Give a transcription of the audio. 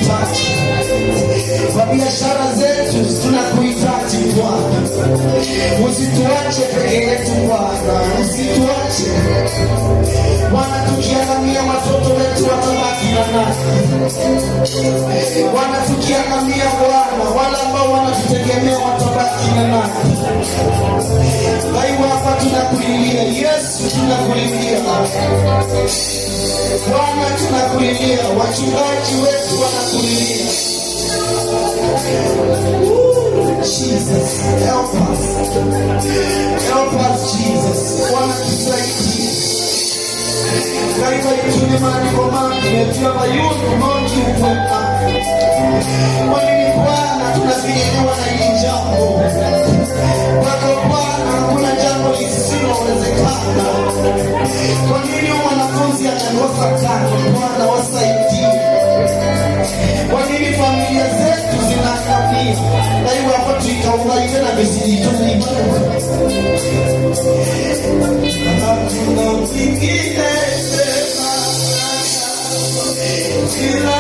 tunakuhitaji. Kwa biashara zetu tunakuhitaji Bwana. Usituache peke yetu Bwana, usituache Bwana. Tukiangamia watoto wetu watabaki na nani? Bwana, tukiangamia Bwana, wale ambao wanatutegemea watabaki na nani? Kwa hivyo hapa tunakulilia Yesu, tunakulilia Bwana, tunakulilia. Wachungaji wetu wanakulilia. Jesus, help us. Help us, Jesus. Bwana tusaidie. Katika ituni maandiko mengi yatia bayuni moji upweka. Kwa nini Bwana tunafinyelewa na hili jambo? Kwa Bwana hakuna jambo lisilowezekana. Kwa nini wanafunzi anakosa karo? Bwana wasaidie. Kwa nini familia zetu zinaangamia? Na hiyo hapo tuikaungaike na mesijituni. Hakuna mwingine tena.